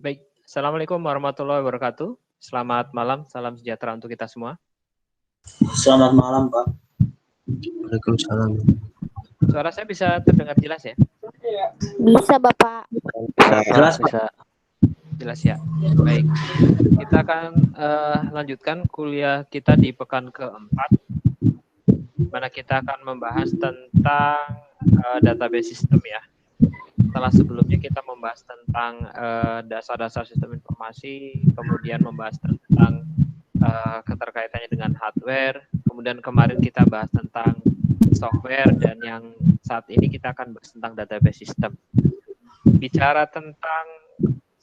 Baik, Assalamualaikum warahmatullahi wabarakatuh. Selamat malam, salam sejahtera untuk kita semua. Selamat malam, Pak. Waalaikumsalam. Suara saya bisa terdengar jelas ya? Bisa, Bapak. Jelas, Pak. Bisa. Jelas ya. Baik, kita akan lanjutkan kuliah kita di pekan keempat, mana kita akan membahas tentang database system ya. Setelah sebelumnya kita membahas tentang dasar-dasar sistem informasi, kemudian membahas tentang keterkaitannya dengan hardware, kemudian kemarin kita bahas tentang software, dan yang saat ini kita akan bahas tentang database system. Bicara tentang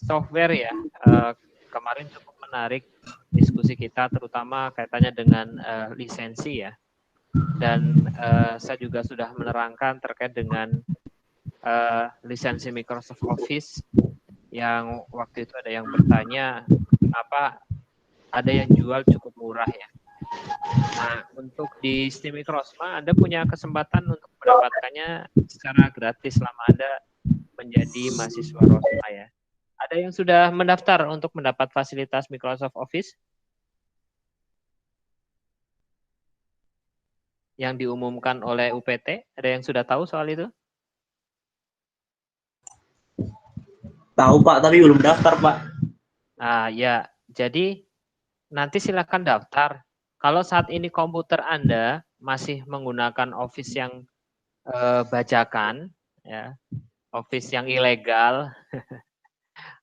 software ya, kemarin cukup menarik diskusi kita, terutama kaitannya dengan lisensi ya. Dan saya juga sudah menerangkan terkait dengan lisensi Microsoft Office, yang waktu itu ada yang bertanya kenapa ada yang jual cukup murah ya. Nah, untuk di Steam Microsma Anda punya kesempatan untuk mendapatkannya secara gratis selama Anda menjadi mahasiswa Rosma ya. Ada yang sudah mendaftar untuk mendapat fasilitas Microsoft Office yang diumumkan oleh UPT? Ada yang sudah tahu soal itu? Tahu, Pak, tapi belum daftar, Pak. Nah, ya. Jadi nanti silakan daftar. Kalau saat ini komputer Anda masih menggunakan Office yang bajakan, ya, Office yang ilegal,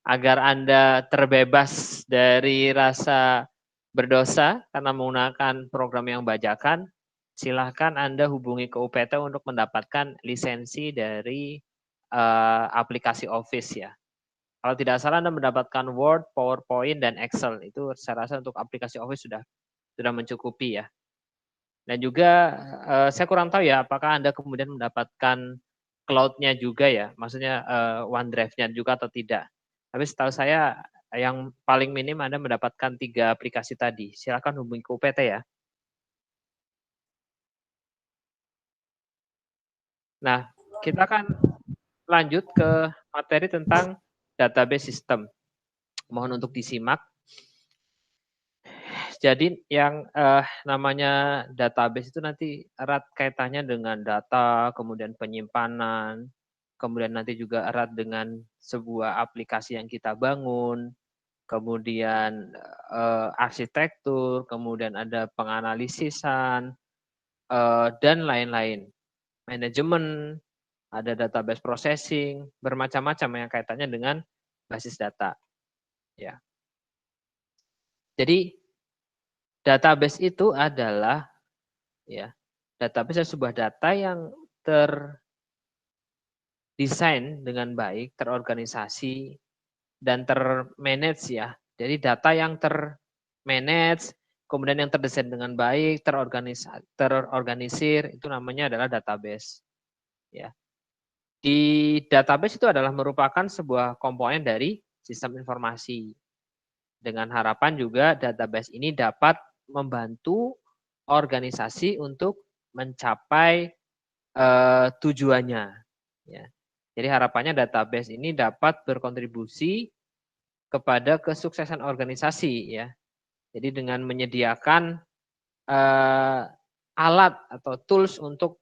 agar Anda terbebas dari rasa berdosa karena menggunakan program yang bajakan, silahkan Anda hubungi ke UPT untuk mendapatkan lisensi dari aplikasi Office ya. Kalau tidak salah Anda mendapatkan Word, PowerPoint, dan Excel. Itu saya rasa untuk aplikasi Office sudah mencukupi ya. Dan juga saya kurang tahu ya apakah Anda kemudian mendapatkan cloud-nya juga ya, maksudnya OneDrive-nya juga atau tidak. Tapi setahu saya yang paling minim Anda mendapatkan 3 aplikasi tadi. Silakan hubungi ke UPT ya. Nah, kita akan lanjut ke materi tentang database system. Mohon untuk disimak. Jadi yang namanya database itu nanti erat kaitannya dengan data, kemudian penyimpanan, kemudian nanti juga erat dengan sebuah aplikasi yang kita bangun, kemudian arsitektur, kemudian ada penganalisisan, dan lain-lain. Manajemen, ada database processing, bermacam-macam yang kaitannya dengan basis data. Ya. Jadi database itu adalah ya, database adalah sebuah data yang terdesain dengan baik, terorganisasi dan termanage ya. Jadi data yang termanage, kemudian yang terdesain dengan baik, terorganisir, itu namanya adalah database. Ya. Di database itu adalah merupakan sebuah komponen dari sistem informasi. Dengan harapan juga database ini dapat membantu organisasi untuk mencapai tujuannya. Ya. Jadi harapannya database ini dapat berkontribusi kepada kesuksesan organisasi ya. Jadi dengan menyediakan alat atau tools untuk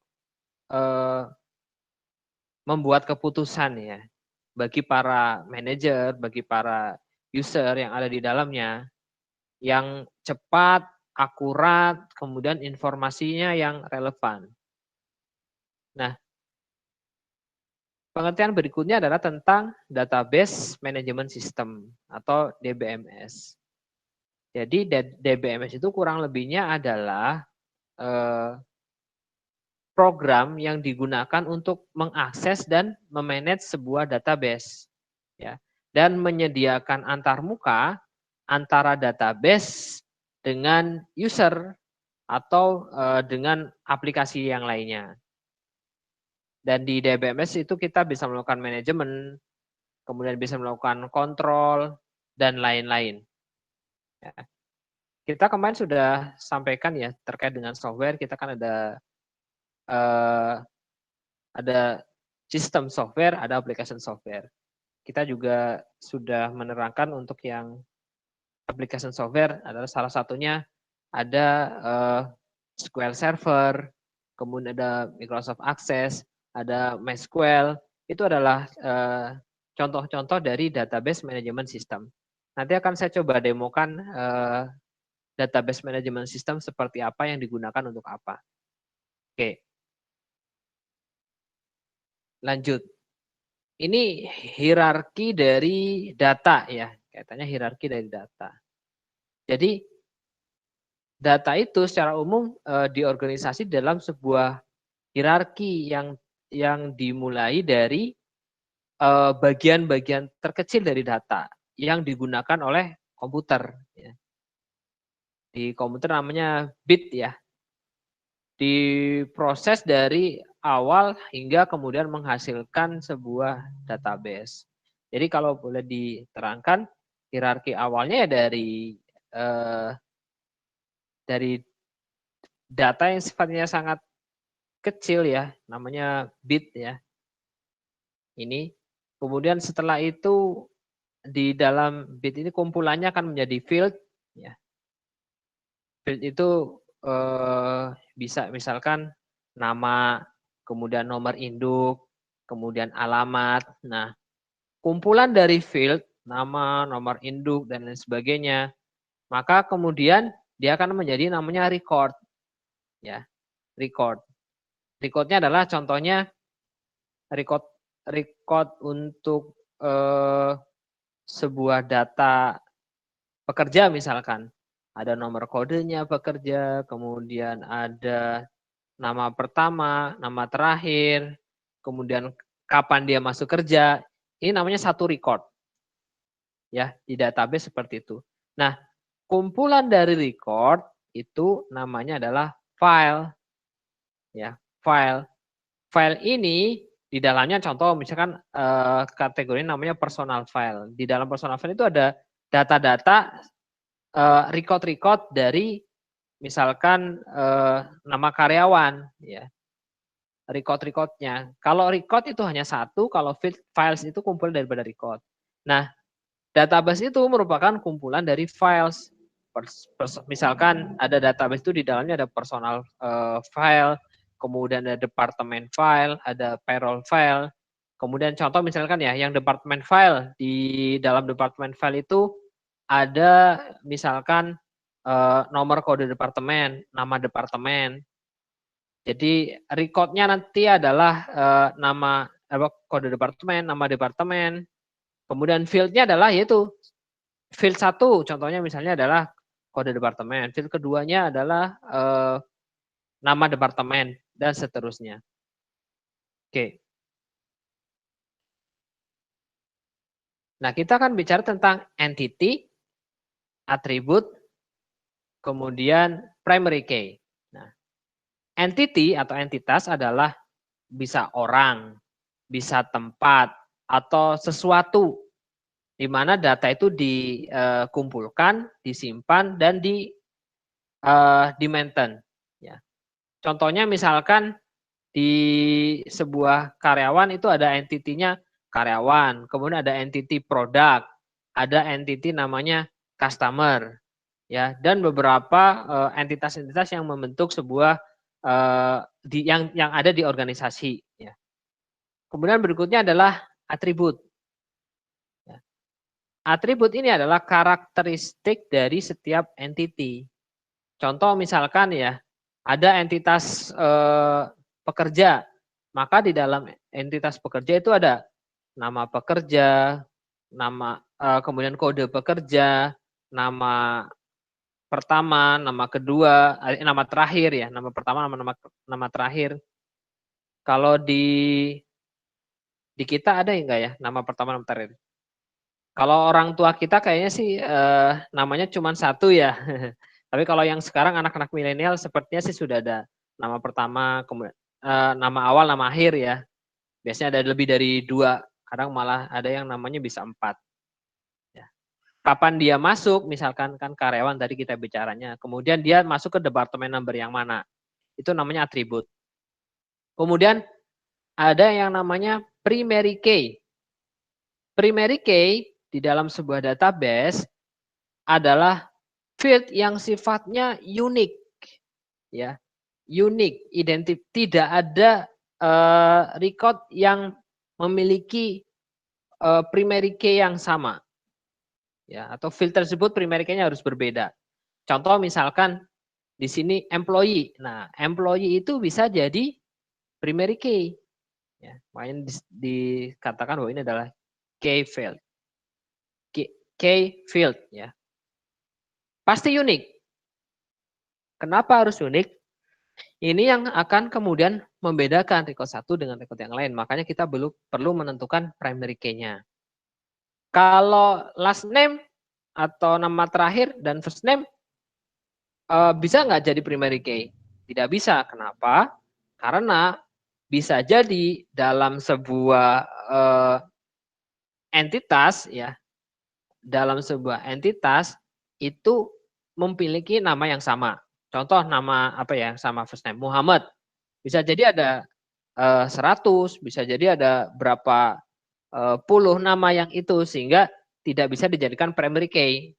membuat keputusan ya bagi para manajer, bagi para user yang ada di dalamnya, yang cepat, akurat, kemudian informasinya yang relevan. Nah, pengertian berikutnya adalah tentang Database Management System atau DBMS. Jadi DBMS itu kurang lebihnya adalah program yang digunakan untuk mengakses dan memanage sebuah database, ya, dan menyediakan antarmuka antara database dengan user atau dengan aplikasi yang lainnya. Dan di DBMS itu kita bisa melakukan manajemen, kemudian bisa melakukan kontrol, dan lain-lain. Ya. Kita kemarin sudah sampaikan ya terkait dengan software, kita kan ada sistem software, ada application software. kita juga sudah menerangkan untuk yang application software adalah salah satunya ada SQL Server, kemudian ada Microsoft Access, ada MySQL. Itu adalah contoh-contoh dari database management system. Nanti akan saya coba demokan database management system seperti apa yang digunakan untuk apa. Oke. Lanjut. Ini hierarki dari data ya, kaitannya hierarki dari data. Jadi data itu secara umum di organisasi dalam sebuah hierarki yang dimulai dari bagian-bagian terkecil dari data yang digunakan oleh komputer. Ya. Di komputer namanya bit ya. Diproses dari awal hingga kemudian menghasilkan sebuah database. Jadi kalau boleh diterangkan hierarki awalnya ya dari data yang sifatnya sangat kecil ya, namanya bit ya. Ini kemudian setelah itu di dalam bit ini kumpulannya akan menjadi field ya. Field itu bisa misalkan nama, kemudian nomor induk, kemudian alamat. Nah, kumpulan dari field, nama, nomor induk, dan lain sebagainya, maka kemudian dia akan menjadi namanya record. Ya, record. Recordnya adalah contohnya record untuk sebuah data pekerja misalkan. Ada nomor kodenya pekerja, kemudian ada nama pertama, nama terakhir, kemudian kapan dia masuk kerja. Ini namanya satu record. Ya, di database seperti itu. Nah, kumpulan dari record itu namanya adalah file. Ya, file. File ini di dalamnya contoh misalkan kategori namanya personal file. Di dalam personal file itu ada data-data record dari misalkan nama karyawan ya. Record-recordnya. Kalau record itu hanya satu, kalau files itu kumpul daripada record. Nah, database itu merupakan kumpulan dari files. Misalkan ada database itu di dalamnya ada personal file, kemudian ada department file, ada payroll file. Kemudian contoh misalkan ya, yang department file, di dalam department file itu ada misalkan nomor kode departemen, nama departemen. Jadi recordnya nanti adalah nama kode departemen, nama departemen. Kemudian fieldnya adalah yaitu field 1, contohnya misalnya adalah kode departemen. Field keduanya adalah nama departemen dan seterusnya. Oke. Nah, kita akan bicara tentang entity, atribut, kemudian primary key. Nah, entity atau entitas adalah bisa orang, bisa tempat, atau sesuatu di mana data itu dikumpulkan, disimpan, dan di-maintain. Ya. Contohnya misalkan di sebuah karyawan itu ada entitinya karyawan, kemudian ada entity produk, ada entity namanya customer, ya, dan beberapa entitas-entitas yang membentuk sebuah yang ada di organisasi. Ya. Kemudian berikutnya adalah atribut. Ya. Atribut ini adalah karakteristik dari setiap entity. Contoh misalkan ya, ada entitas pekerja, maka di dalam entitas pekerja itu ada nama pekerja, nama kemudian kode pekerja, nama pertama, nama kedua, nama terakhir ya, nama pertama, nama terakhir. Kalau di kita ada enggak ya nama pertama, nama terakhir? Kalau orang tua kita kayaknya sih namanya cuma satu ya. Tapi kalau yang sekarang anak-anak milenial sepertinya sih sudah ada nama pertama, kemudian nama awal, nama akhir ya. Biasanya ada lebih dari 2, kadang malah ada yang namanya bisa 4. Ya. Kapan dia masuk, misalkan kan karyawan tadi kita bicaranya, kemudian dia masuk ke departemen number yang mana, itu namanya atribut. Kemudian ada yang namanya primary key. primary key di dalam sebuah database adalah field yang sifatnya unik, ya, unik, identik, tidak ada record yang memiliki primary key yang sama, ya, atau field tersebut primary key-nya harus berbeda. Contoh misalkan di sini employee, nah employee itu bisa jadi primary key, ya, makanya dikatakan bahwa ini adalah key field, key field, ya, pasti unik. Kenapa harus unik? Ini yang akan kemudian membedakan record satu dengan record yang lain. Makanya kita perlu menentukan primary key-nya. Kalau last name atau nama terakhir dan first name bisa nggak jadi primary key? Tidak bisa. Kenapa? Karena bisa jadi dalam sebuah entitas, ya, dalam sebuah entitas itu memiliki nama yang sama. Contoh nama apa ya, sama first name Muhammad. Bisa jadi ada 100, bisa jadi ada berapa puluh nama yang itu, sehingga tidak bisa dijadikan primary key.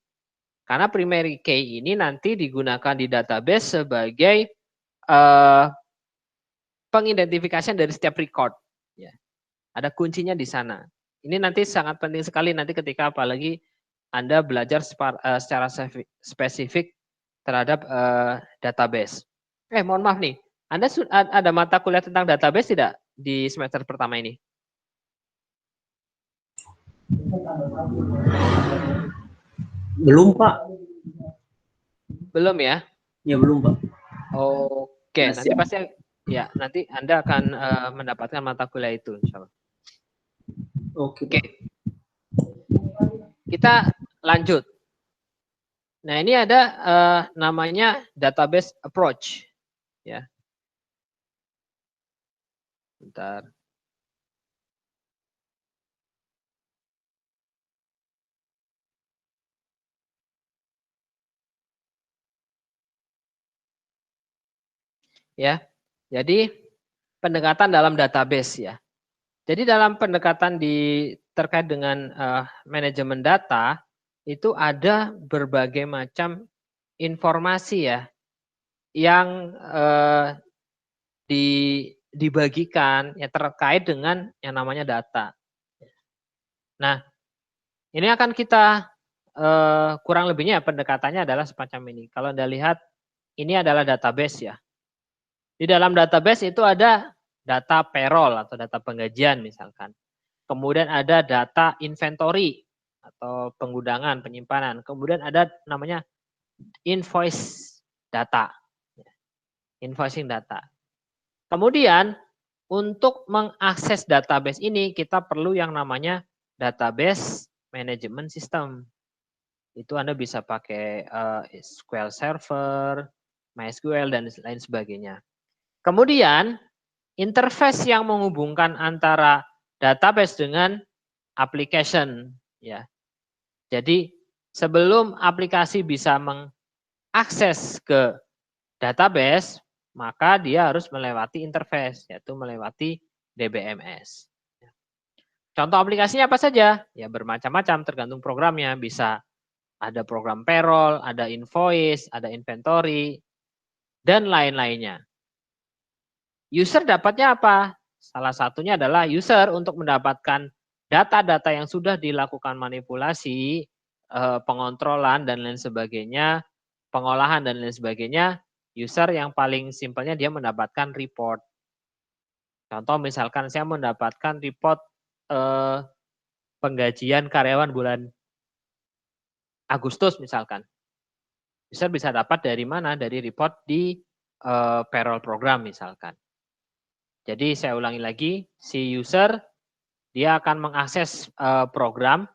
Karena primary key ini nanti digunakan di database sebagai pengidentifikasian dari setiap record. Ya. Ada kuncinya di sana. Ini nanti sangat penting sekali nanti ketika apalagi Anda belajar secara spesifik terhadap database. Mohon maaf nih, Anda ada mata kuliah tentang database tidak di semester pertama ini? Belum, Pak. Belum ya? Ya belum, Pak. Oke, nanti pasti ya, nanti Anda akan mendapatkan mata kuliah itu, insya Allah. Oke. Kita lanjut. Nah, ini ada namanya database approach, ya. Bentar. Ya. Jadi pendekatan dalam database, ya. Jadi dalam pendekatan terkait dengan manajemen data itu ada berbagai macam informasi, ya, yang dibagikan ya terkait dengan yang namanya data. Nah, ini akan kita kurang lebihnya pendekatannya adalah semacam ini. Kalau Anda lihat ini adalah database, ya. Di dalam database itu ada data payroll atau data penggajian misalkan. Kemudian ada data inventory atau penggunaan, penyimpanan. Kemudian ada namanya invoice data. Invoicing data. Kemudian untuk mengakses database ini kita perlu yang namanya database management system. Itu Anda bisa pakai SQL Server, MySQL, dan lain sebagainya. Kemudian interface yang menghubungkan antara database dengan application, ya. Jadi sebelum aplikasi bisa mengakses ke database, maka dia harus melewati interface, yaitu melewati DBMS. Contoh aplikasinya apa saja? Ya bermacam-macam tergantung programnya. Bisa ada program payroll, ada invoice, ada inventory, dan lain-lainnya. User dapatnya apa? Salah satunya adalah user untuk mendapatkan data-data yang sudah dilakukan manipulasi, pengontrolan, dan lain sebagainya, pengolahan, dan lain sebagainya. User yang paling simpelnya dia mendapatkan report. Contoh misalkan saya mendapatkan report penggajian karyawan bulan Agustus misalkan. User bisa dapat dari mana? Dari report di payroll program misalkan. Jadi saya ulangi lagi, si user dia akan mengakses program.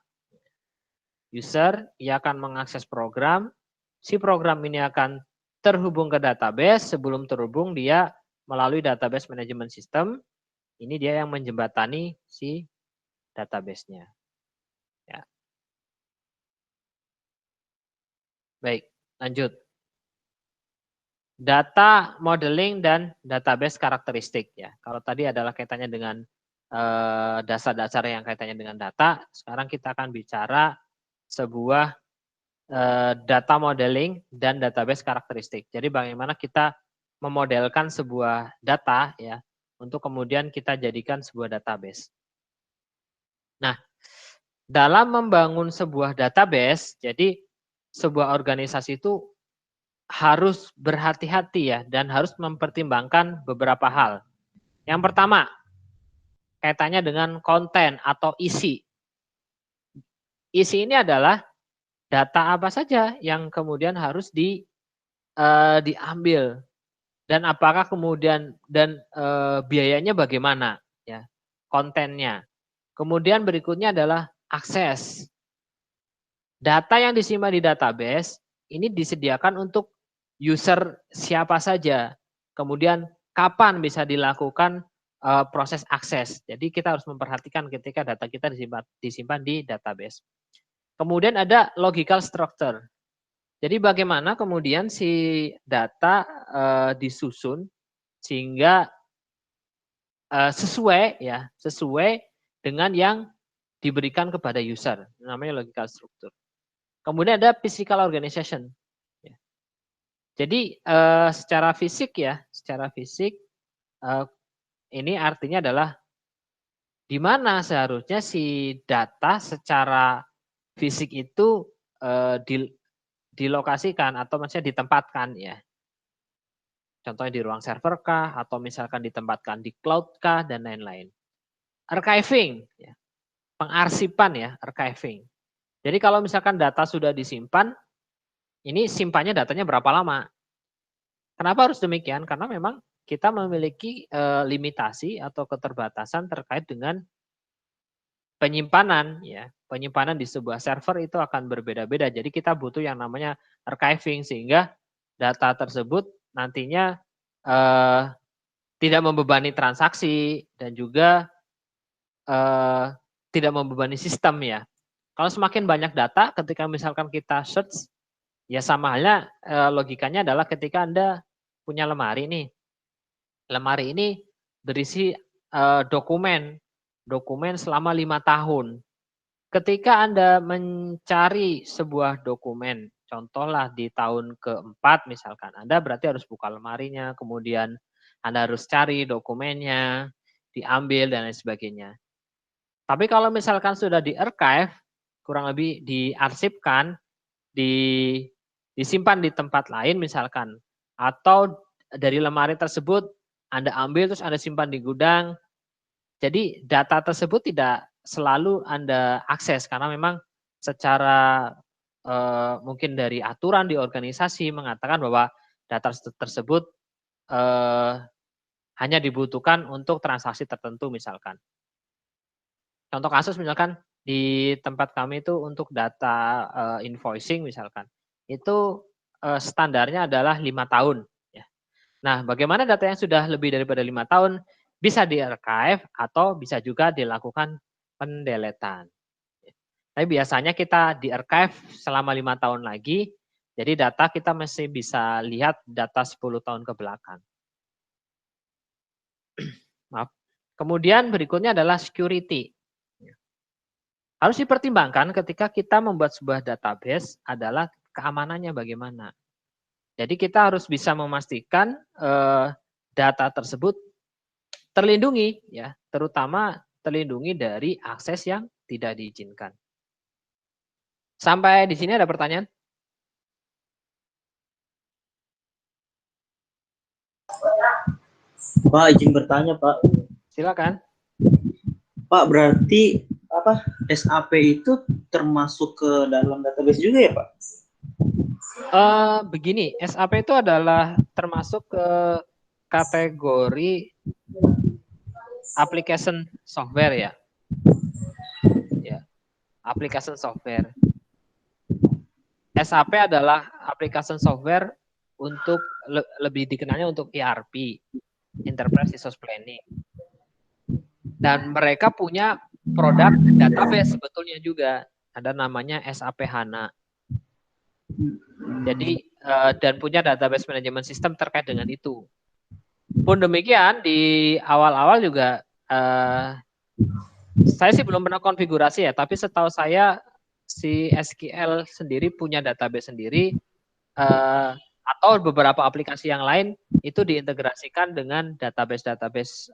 User dia akan mengakses program. Si program ini akan terhubung ke database. Sebelum terhubung dia melalui database management system. Ini dia yang menjembatani si database-nya. Ya. Baik, lanjut. Data modeling dan database karakteristik, ya. Kalau tadi adalah kaitannya dengan dasar-dasar yang kaitannya dengan data. Sekarang kita akan bicara sebuah data modeling dan database karakteristik. Jadi bagaimana kita memodelkan sebuah data ya untuk kemudian kita jadikan sebuah database. Nah, dalam membangun sebuah database, jadi sebuah organisasi itu harus berhati-hati ya dan harus mempertimbangkan beberapa hal. Yang pertama, kaitannya dengan konten atau isi. Isi ini adalah data apa saja yang kemudian harus diambil dan apakah kemudian biayanya bagaimana ya kontennya. Kemudian berikutnya adalah akses. Data yang disimpan di database ini disediakan untuk user siapa saja. Kemudian kapan bisa dilakukan proses akses. Jadi kita harus memperhatikan ketika data kita disimpan di database. Kemudian ada logical structure. Jadi bagaimana kemudian si data disusun sehingga sesuai dengan yang diberikan kepada user. Namanya logical structure. Kemudian ada physical organization. Jadi secara fisik ini artinya adalah di mana seharusnya si data secara fisik itu dilokasikan atau maksudnya ditempatkan ya. Contohnya di ruang server kah atau misalkan ditempatkan di cloud kah dan lain-lain. Archiving ya. Pengarsipan ya, archiving. Jadi kalau misalkan data sudah disimpan, ini simpannya datanya berapa lama? Kenapa harus demikian? Karena memang kita memiliki limitasi atau keterbatasan terkait dengan penyimpanan ya. Penyimpanan di sebuah server itu akan berbeda-beda. Jadi kita butuh yang namanya archiving sehingga data tersebut nantinya tidak membebani transaksi dan juga tidak membebani sistem ya. Kalau semakin banyak data ketika misalkan kita search ya sama halnya logikanya adalah ketika Anda punya lemari nih. Lemari ini berisi dokumen selama 5 tahun. Ketika Anda mencari sebuah dokumen, contohlah di tahun keempat misalkan, Anda berarti harus buka lemarinya, kemudian Anda harus cari dokumennya, diambil dan lain sebagainya. Tapi kalau misalkan sudah di-archive, kurang lebih diarsipkan, disimpan di tempat lain misalkan, atau dari lemari tersebut Anda ambil terus Anda simpan di gudang, jadi data tersebut tidak selalu Anda akses karena memang secara mungkin dari aturan di organisasi mengatakan bahwa data tersebut hanya dibutuhkan untuk transaksi tertentu misalkan. Contoh kasus misalkan di tempat kami itu untuk data invoicing misalkan, itu standarnya adalah 5 tahun. Ya. Nah, bagaimana data yang sudah lebih daripada 5 tahun bisa di-archive atau bisa juga dilakukan pendeletan. Tapi biasanya kita di-archive selama 5 tahun lagi, jadi data kita masih bisa lihat data 10 tahun ke belakang. Maaf. Kemudian berikutnya adalah security. Harus dipertimbangkan ketika kita membuat sebuah database adalah keamanannya bagaimana. Jadi kita harus bisa memastikan data tersebut terlindungi ya, terutama terlindungi dari akses yang tidak diizinkan. Sampai di sini ada pertanyaan? Pak, izin bertanya, Pak. Silakan. Pak, berarti apa SAP itu termasuk ke dalam database juga ya, Pak? Begini, SAP itu adalah termasuk ke kategori application software ya. Ya, application software. SAP adalah application software untuk lebih dikenalnya untuk ERP, Enterprise Resource Planning. Dan mereka punya produk database sebetulnya juga, ada namanya SAP HANA. Jadi dan punya database management system terkait dengan itu. Pun demikian di awal-awal juga Saya sih belum pernah konfigurasi ya, tapi setahu saya si SQL sendiri punya database sendiri, atau beberapa aplikasi yang lain itu diintegrasikan dengan database-database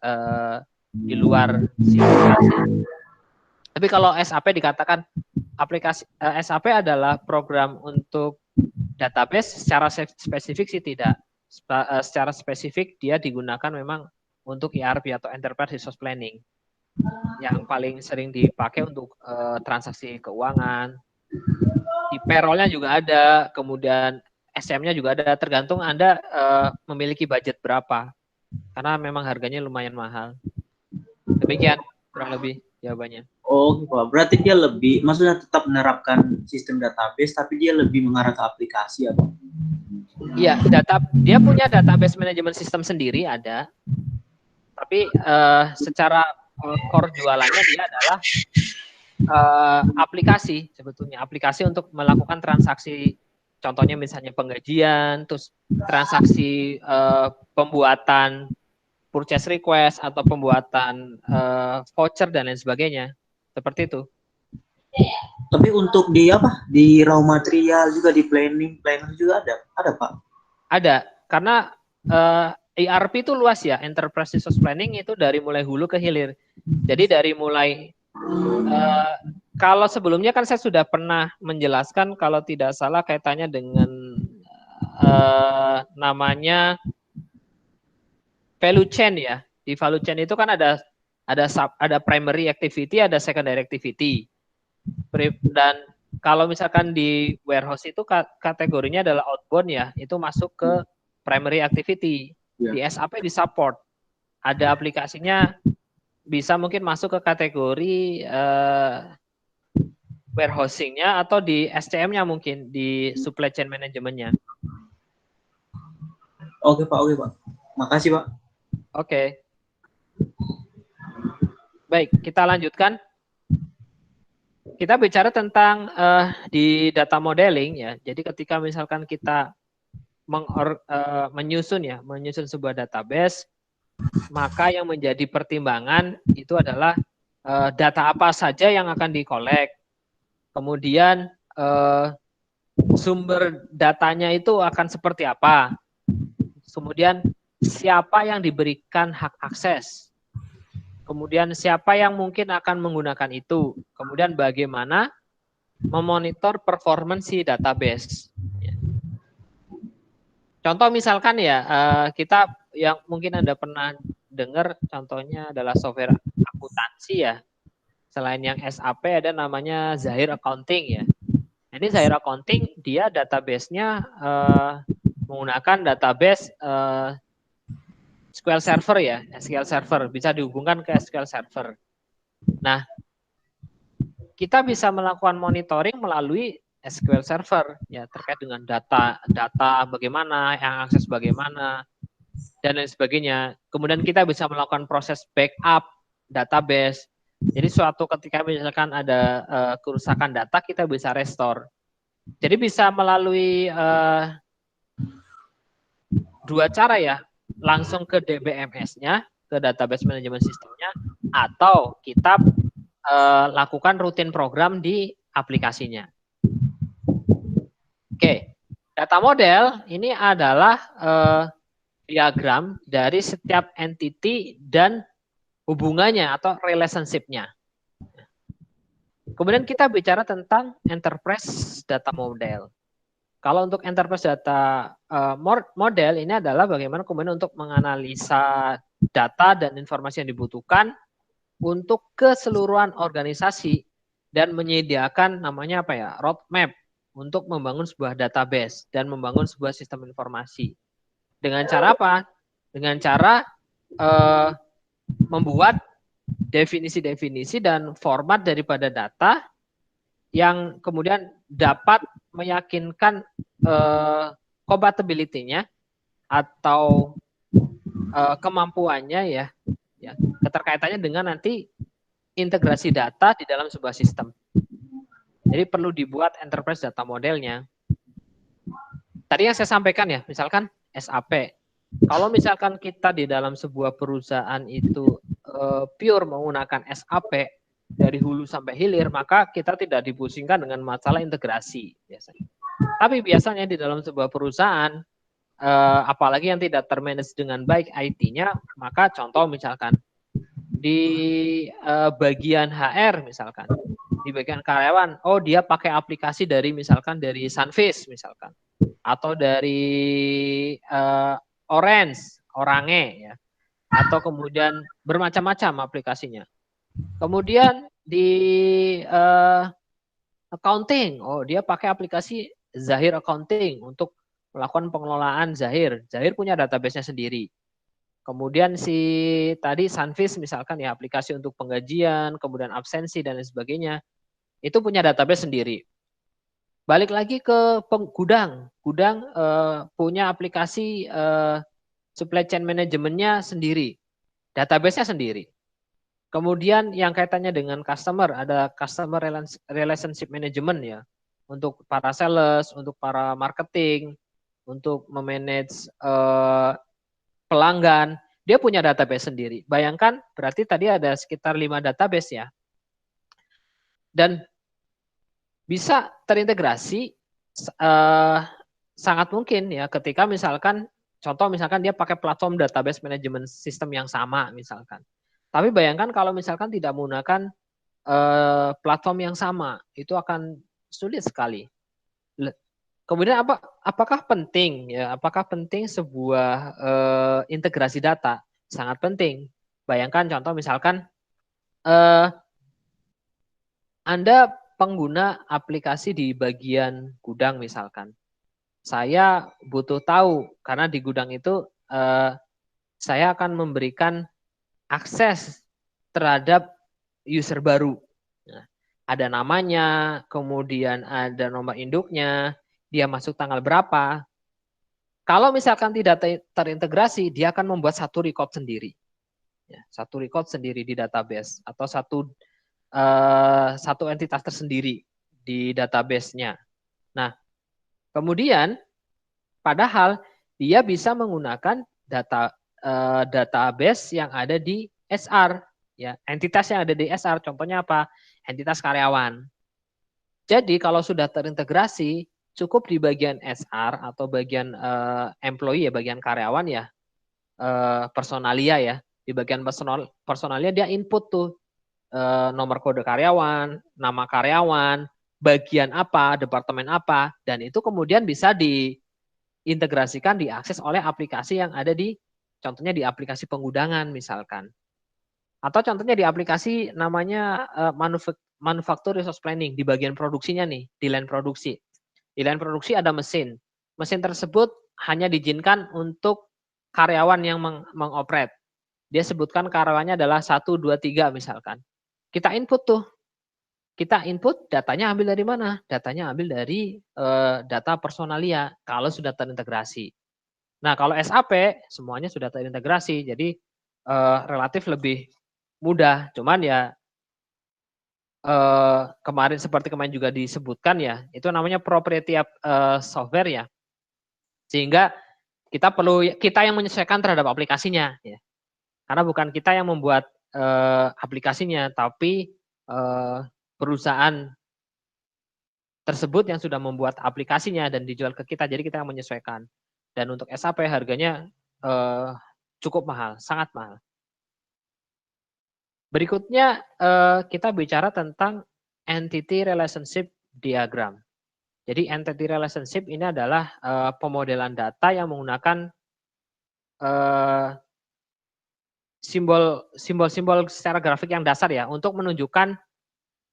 di luar si aplikasi. Tapi kalau SAP dikatakan aplikasi SAP adalah program untuk database, secara spesifik sih tidak. Secara spesifik dia digunakan memang untuk ERP atau Enterprise Resource Planning. Yang paling sering dipakai untuk transaksi keuangan. Di payroll-nya juga ada, kemudian SM-nya juga ada, tergantung Anda memiliki budget berapa. Karena memang harganya lumayan mahal. Demikian kurang lebih jawabannya. Oh, Pak. Berarti dia lebih, maksudnya tetap menerapkan sistem database, tapi dia lebih mengarah ke aplikasi, ya, Pak? Iya, dia punya database manajemen sistem sendiri ada. Tapi secara core jualannya dia adalah aplikasi sebetulnya, aplikasi untuk melakukan transaksi, contohnya misalnya penggajian, terus transaksi pembuatan purchase request atau pembuatan voucher dan lain sebagainya, seperti itu. Tapi untuk di apa? Di raw material juga, di planning juga ada Pak? Ada, karena ERP itu luas ya, Enterprise Resource Planning itu dari mulai hulu ke hilir. Jadi dari mulai kalau sebelumnya kan saya sudah pernah menjelaskan, kalau tidak salah kaitannya dengan namanya value chain ya. Di value chain itu kan ada primary activity, ada secondary activity. Dan kalau misalkan di warehouse itu kategorinya adalah outbound ya, itu masuk ke primary activity. Di SAP di support. Ada aplikasinya bisa mungkin masuk ke kategori warehousing-nya, atau di SCM-nya mungkin, di supply chain management-nya. Oke Pak. Makasih Pak. Oke. Baik, kita lanjutkan. Kita bicara tentang di data modeling ya. Jadi ketika misalkan kita menyusun sebuah database, maka yang menjadi pertimbangan itu adalah data apa saja yang akan dikolek, kemudian sumber datanya itu akan seperti apa, kemudian siapa yang diberikan hak akses, kemudian siapa yang mungkin akan menggunakan itu, kemudian bagaimana memonitor performance si database. Contoh misalkan ya, kita yang mungkin Anda pernah dengar, contohnya adalah software akuntansi ya. Selain yang SAP ada namanya Zahir Accounting ya. Ini Zahir Accounting, dia database-nya menggunakan database SQL Server ya, SQL Server, bisa dihubungkan ke SQL Server. Nah, kita bisa melakukan monitoring melalui SQL Server ya, terkait dengan data bagaimana, yang akses bagaimana, dan lain sebagainya. Kemudian kita bisa melakukan proses backup database. Jadi suatu ketika misalkan ada kerusakan data, kita bisa restore. Jadi bisa melalui dua cara ya, langsung ke DBMS-nya, ke database management sistemnya, atau kita lakukan rutin program di aplikasinya. Oke, data model ini adalah diagram dari setiap entity dan hubungannya atau relationship-nya. Kemudian kita bicara tentang enterprise data model. Kalau untuk enterprise data model ini adalah bagaimana kemudian untuk menganalisa data dan informasi yang dibutuhkan untuk keseluruhan organisasi dan menyediakan namanya apa ya, roadmap untuk membangun sebuah database dan membangun sebuah sistem informasi. Dengan cara apa? Dengan cara membuat definisi-definisi dan format daripada data yang kemudian dapat meyakinkan compatibility-nya atau kemampuannya ya, keterkaitannya dengan nanti integrasi data di dalam sebuah sistem. Jadi perlu dibuat enterprise data modelnya. Tadi yang saya sampaikan ya, misalkan SAP. Kalau misalkan kita di dalam sebuah perusahaan itu pure menggunakan SAP, dari hulu sampai hilir, maka kita tidak dipusingkan dengan masalah integrasi biasanya. Tapi biasanya di dalam sebuah perusahaan, apalagi yang tidak termanage dengan baik IT-nya, maka contoh misalkan di bagian HR misalkan, di bagian karyawan, oh dia pakai aplikasi dari misalkan dari Sunfish misalkan, atau dari Orange ya, atau kemudian bermacam-macam aplikasinya. Kemudian di accounting, oh dia pakai aplikasi Zahir Accounting untuk melakukan pengelolaan Zahir. Zahir punya database-nya sendiri. Kemudian si tadi Sunfish misalkan ya aplikasi untuk penggajian, kemudian absensi dan lain sebagainya, itu punya database sendiri. Balik lagi ke gudang, punya aplikasi supply chain manajemennya sendiri, database-nya sendiri. Kemudian yang kaitannya dengan customer, ada customer relationship management ya, untuk para sales, untuk para marketing, untuk memanage pelanggan, dia punya database sendiri. Bayangkan berarti tadi ada sekitar 5 database ya. Dan bisa terintegrasi sangat mungkin ya ketika misalkan, contoh misalkan dia pakai platform database management system yang sama misalkan. Tapi bayangkan kalau misalkan tidak menggunakan platform yang sama, itu akan sulit sekali. Kemudian apakah penting ya? Apakah penting sebuah integrasi data? Sangat penting. Bayangkan contoh misalkan Anda pengguna aplikasi di bagian gudang misalkan. Saya butuh tahu karena di gudang itu saya akan memberikan akses terhadap user baru. Nah, ada namanya, kemudian ada nomor induknya, dia masuk tanggal berapa. Kalau misalkan tidak terintegrasi, dia akan membuat satu record sendiri. Ya, satu record sendiri di database atau satu entitas tersendiri di database-nya. Nah, kemudian padahal dia bisa menggunakan database yang ada di SR, ya, entitas yang ada di SR. Contohnya apa? Entitas karyawan. Jadi kalau sudah terintegrasi, cukup di bagian SR atau bagian employee ya, bagian karyawan ya, personalia ya. Di bagian personalia dia input tuh nomor kode karyawan, nama karyawan, bagian apa, departemen apa, dan itu kemudian bisa diintegrasikan, diakses oleh aplikasi yang ada di, contohnya di aplikasi pengudangan misalkan. Atau contohnya di aplikasi namanya Manufacture Resource Planning, di bagian produksinya nih, di line produksi. Di line produksi ada mesin. Mesin tersebut hanya diizinkan untuk karyawan yang mengoperate. Dia sebutkan karyawannya adalah 1, 2, 3 misalkan. Kita input tuh. Kita input, datanya ambil dari mana? Datanya ambil dari data personalia kalau sudah terintegrasi. Nah, kalau SAP semuanya sudah terintegrasi, jadi relatif lebih mudah. Cuman ya kemarin seperti kemarin juga disebutkan ya, itu namanya proprietary software ya. Sehingga kita yang menyesuaikan terhadap aplikasinya ya. Karena bukan kita yang membuat aplikasinya, tapi perusahaan tersebut yang sudah membuat aplikasinya dan dijual ke kita, jadi kita yang menyesuaikan. Dan untuk SAP harganya cukup mahal, sangat mahal. Berikutnya kita bicara tentang entity relationship diagram. Jadi entity relationship ini adalah pemodelan data yang menggunakan simbol-simbol secara grafik yang dasar ya, untuk menunjukkan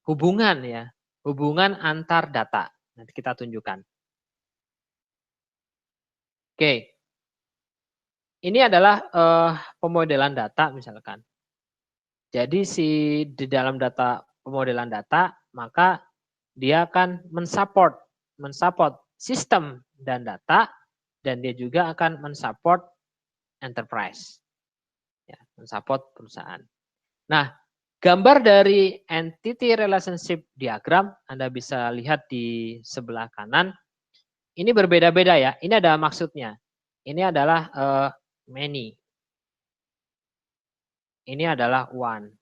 hubungan ya, hubungan antar data. Nanti kita tunjukkan. Oke. Ini adalah pemodelan data misalkan. Jadi di dalam data pemodelan data, maka dia akan mensupport sistem dan data, dan dia juga akan mensupport enterprise. Ya, mensupport perusahaan. Nah, gambar dari entity relationship diagram Anda bisa lihat di sebelah kanan. Ini berbeda-beda ya. Ini ada maksudnya. Ini adalah many. Ini adalah one.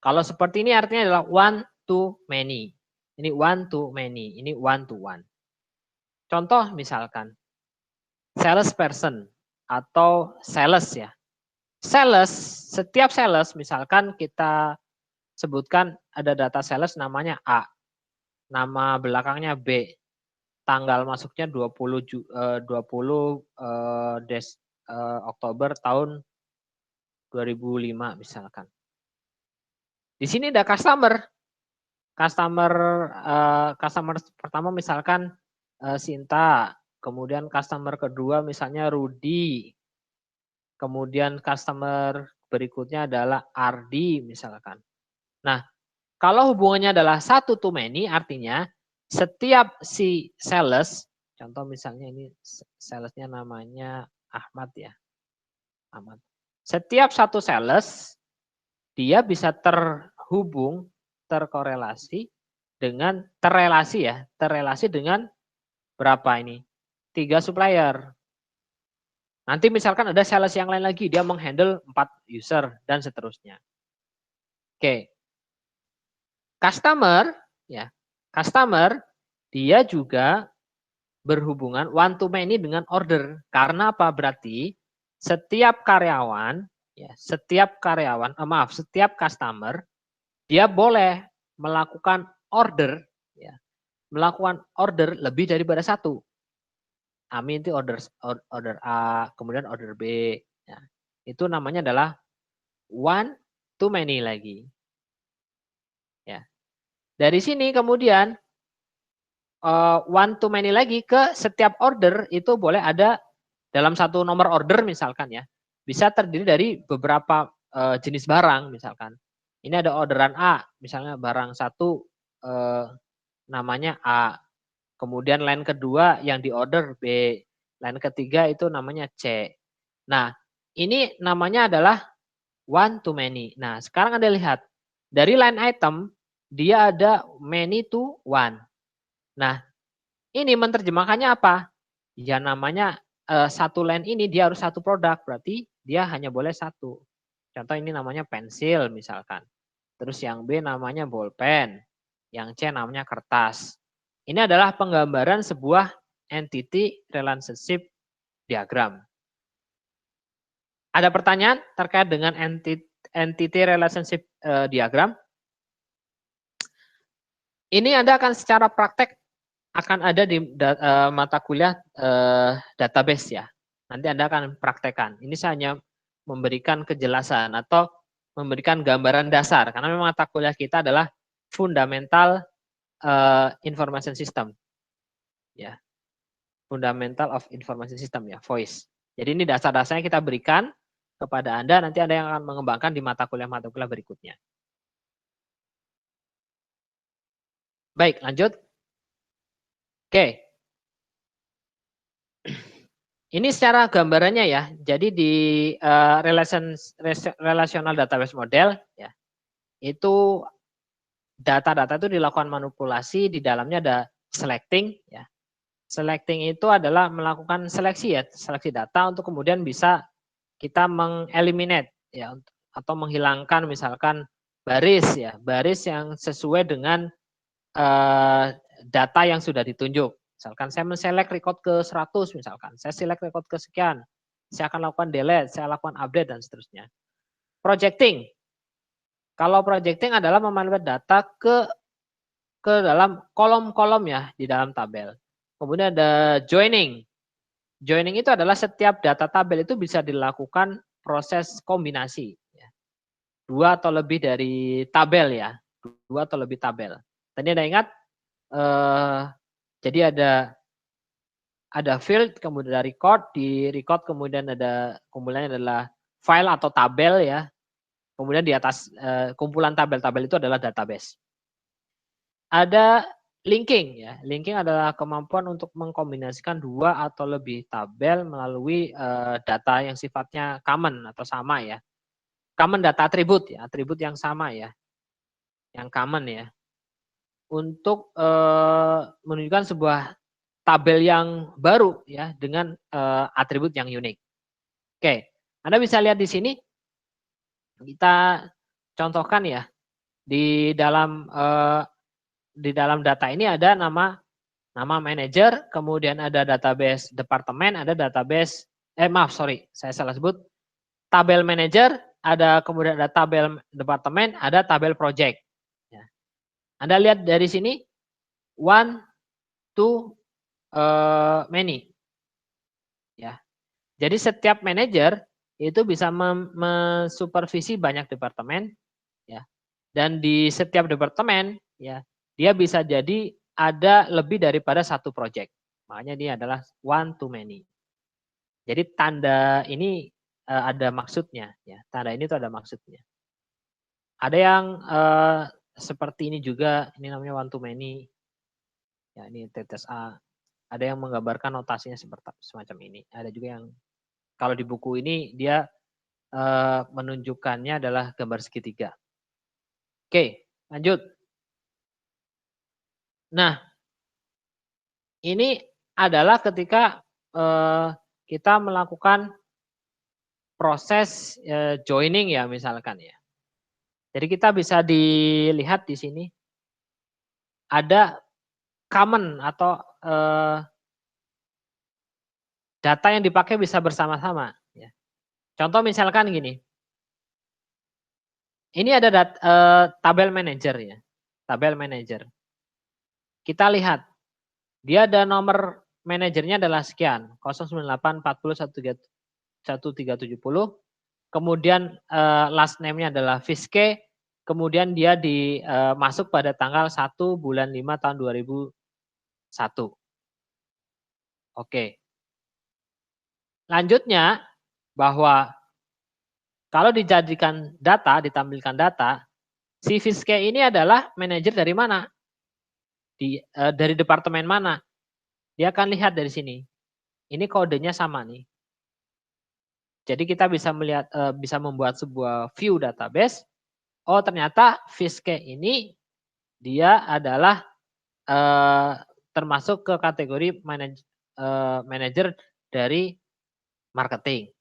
Kalau seperti ini artinya adalah one to many. Ini one to many, ini one to one. Contoh misalkan salesperson atau sales ya. Sales, setiap sales misalkan kita sebutkan ada data sales namanya A. Nama belakangnya B. Tanggal masuknya 20 Oktober tahun 2005 misalkan. Di sini ada customer. Customer pertama misalkan Sinta, kemudian customer kedua misalnya Rudi, kemudian customer berikutnya adalah Ardi misalkan. Nah, kalau hubungannya adalah satu to many, artinya setiap si sales, contoh misalnya ini salesnya namanya Ahmad ya, Ahmad. Setiap satu sales dia bisa terhubung, terkorelasi dengan terrelasi dengan berapa ini? 3 supplier. Nanti misalkan ada sales yang lain lagi, dia menghandle 4 user dan seterusnya. Oke. Customer ya. Customer dia juga berhubungan one to many dengan order. Karena apa? Berarti setiap karyawan ya, setiap customer dia boleh melakukan order ya. Melakukan order lebih daripada satu. Amin itu order A, kemudian order B. Ya. Itu namanya adalah one to many lagi. Ya. Dari sini kemudian one to many lagi ke setiap order itu boleh ada dalam satu nomor order misalkan ya. Bisa terdiri dari beberapa jenis barang misalkan. Ini ada orderan A, misalnya barang satu namanya A. Kemudian line kedua yang diorder B. Line ketiga itu namanya C. Nah, ini namanya adalah one to many. Nah, sekarang Anda lihat. Dari line item, dia ada many to one. Nah, ini menerjemahkannya apa? Ya namanya satu line ini dia harus satu produk. Berarti dia hanya boleh satu. Contoh ini namanya pensil misalkan. Terus yang B namanya bolpen. Yang C namanya kertas. Ini adalah penggambaran sebuah entity relationship diagram. Ada pertanyaan terkait dengan entity relationship diagram? Ini Anda akan secara praktek akan ada di mata kuliah database ya. Nanti Anda akan praktekkan. Ini saya hanya memberikan kejelasan atau memberikan gambaran dasar. Karena memang mata kuliah kita adalah fundamental information system. Ya. Fundamental of information system ya, voice. Jadi ini dasar-dasarnya kita berikan kepada Anda, nanti Anda yang akan mengembangkan di mata kuliah berikutnya. Baik, lanjut. Oke. Ini secara gambarannya ya. Jadi di relational database model ya. Itu data-data itu dilakukan manipulasi, di dalamnya ada selecting ya. Selecting itu adalah melakukan seleksi ya, seleksi data untuk kemudian bisa kita mengeliminate ya atau menghilangkan misalkan baris ya, baris yang sesuai dengan data yang sudah ditunjuk. Misalkan saya men-select record ke 100 misalkan, saya select record ke sekian, saya akan lakukan delete, saya lakukan update dan seterusnya. Projecting. Kalau projecting adalah memanipulasi data ke dalam kolom-kolom ya di dalam tabel. Kemudian ada joining. Joining itu adalah setiap data tabel itu bisa dilakukan proses kombinasi. Dua atau lebih dari tabel ya. Dua atau lebih tabel. Tadi Anda ingat, jadi ada field, kemudian ada record. Di record kemudian ada kumpulannya adalah file atau tabel ya. Kemudian di atas kumpulan tabel-tabel itu adalah database. Ada linking ya. Linking adalah kemampuan untuk mengkombinasikan dua atau lebih tabel melalui data yang sifatnya common atau sama ya. Common data atribut ya, atribut yang sama ya. Yang common ya. Untuk menunjukkan sebuah tabel yang baru ya dengan atribut yang unik. Oke, Anda bisa lihat di sini kita contohkan ya. di dalam data ini ada nama manajer, kemudian ada database departemen, ada database saya salah sebut. Tabel manajer, kemudian ada tabel departemen, ada tabel project. Ya. Anda lihat dari sini, one, two, many. Ya. Jadi setiap manajer itu bisa mensupervisi banyak departemen, ya. Dan di setiap departemen, ya, dia bisa jadi ada lebih daripada satu project. Makanya ini adalah one to many. Jadi tanda ini ada maksudnya, ya. Tanda ini tuh ada maksudnya. Ada yang seperti ini juga, ini namanya one to many. Ya, ini tetes A. Ada yang menggambarkan notasinya seperti semacam ini. Ada juga yang kalau di buku ini dia menunjukkannya adalah gambar segitiga. Oke, lanjut. Nah, ini adalah ketika kita melakukan proses joining ya misalkan ya. Jadi kita bisa dilihat di sini ada common atau data yang dipakai bisa bersama-sama. Ya. Contoh misalkan gini, ini ada tabel manager ya, tabel manager. Kita lihat, dia ada nomor manajernya adalah sekian, 098 40 1370. Kemudian last name-nya adalah Fiske. Kemudian dia masuk pada tanggal 1 bulan 5 tahun 2001. Oke. Lanjutnya bahwa kalau dijadikan data, ditampilkan data, si Fiske ini adalah manajer dari mana? Dari departemen mana? Dia akan lihat dari sini. Ini kodenya sama nih. Jadi kita bisa melihat, bisa membuat sebuah view database. Oh ternyata Fiske ini dia adalah termasuk ke kategori manajer dari marketing.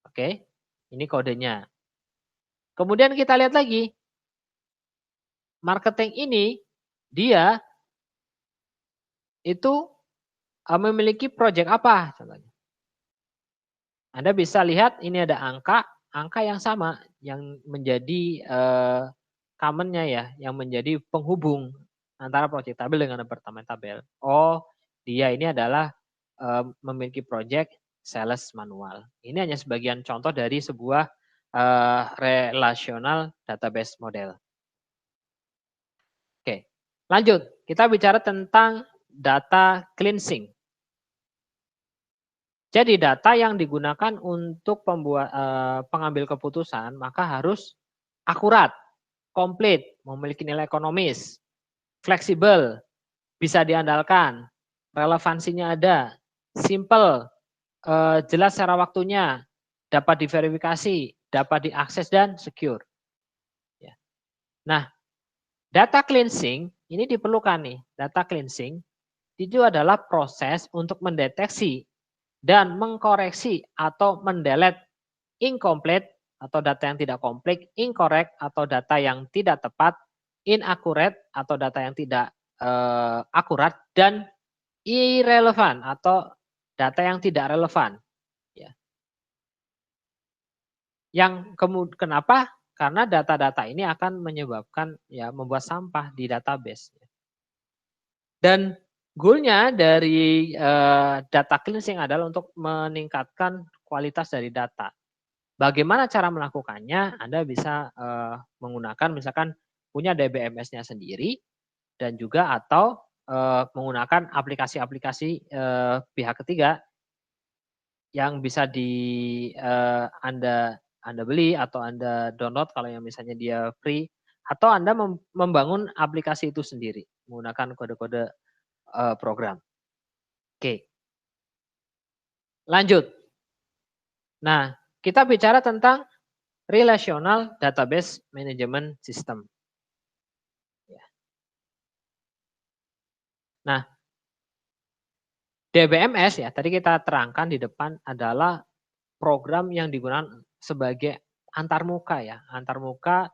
Oke, ini kodenya. Kemudian kita lihat lagi, marketing ini dia itu memiliki project apa contohnya. Anda bisa lihat ini ada angka yang sama yang menjadi commonnya ya, yang menjadi penghubung antara project tabel dengan departemen tabel. Oh, dia ini adalah memiliki project sales manual. Ini hanya sebagian contoh dari sebuah relational database model. Oke, lanjut. Kita bicara tentang data cleansing. Jadi data yang digunakan untuk pengambil keputusan maka harus akurat, komplit, memiliki nilai ekonomis, fleksibel, bisa diandalkan, relevansinya ada, simple, jelas secara waktunya, dapat diverifikasi, dapat diakses dan secure. Ya. Nah, data cleansing ini diperlukan nih. Data cleansing itu adalah proses untuk mendeteksi dan mengkoreksi atau mendelete incomplete atau data yang tidak komplit, incorrect atau data yang tidak tepat, inaccurate atau data yang tidak akurat, dan irrelevant atau data yang tidak relevan. Ya. Yang kenapa? Karena data-data ini akan menyebabkan ya membuat sampah di database. Dan goalnya dari data cleansing adalah untuk meningkatkan kualitas dari data. Bagaimana cara melakukannya? Anda bisa menggunakan misalkan punya DBMS-nya sendiri dan juga atau menggunakan aplikasi-aplikasi pihak ketiga yang bisa Anda beli atau Anda download kalau yang misalnya dia free, atau Anda membangun aplikasi itu sendiri menggunakan kode-kode program. Oke. Lanjut. Nah, kita bicara tentang Relational Database Management System. Nah, DBMS ya, tadi kita terangkan di depan adalah program yang digunakan sebagai antarmuka ya, antarmuka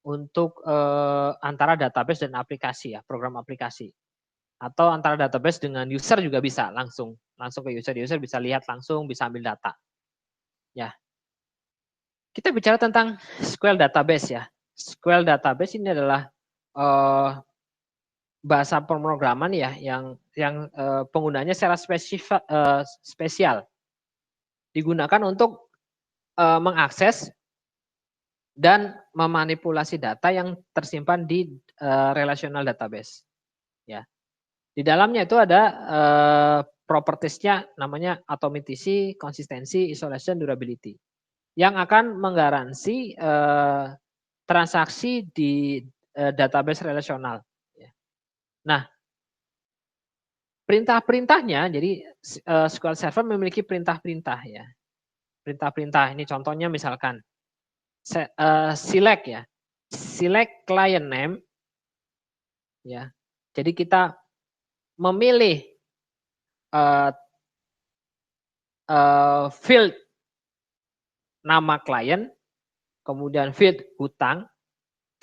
untuk antara database dan aplikasi ya, program aplikasi. Atau antara database dengan user juga bisa langsung ke user bisa lihat langsung, bisa ambil data. Ya. Kita bicara tentang SQL database ya. SQL database ini adalah bahasa pemrograman ya yang penggunanya secara spesial digunakan untuk mengakses dan memanipulasi data yang tersimpan di relational database. Ya, di dalamnya itu ada propertiesnya namanya atomicity, konsistensi, isolation, durability, yang akan menggaransi transaksi di database relasional. Nah, perintah-perintahnya, jadi SQL Server memiliki perintah-perintah ya. Perintah-perintah ini contohnya misalkan select ya, select client name ya. Jadi kita memilih field nama klien, kemudian field hutang,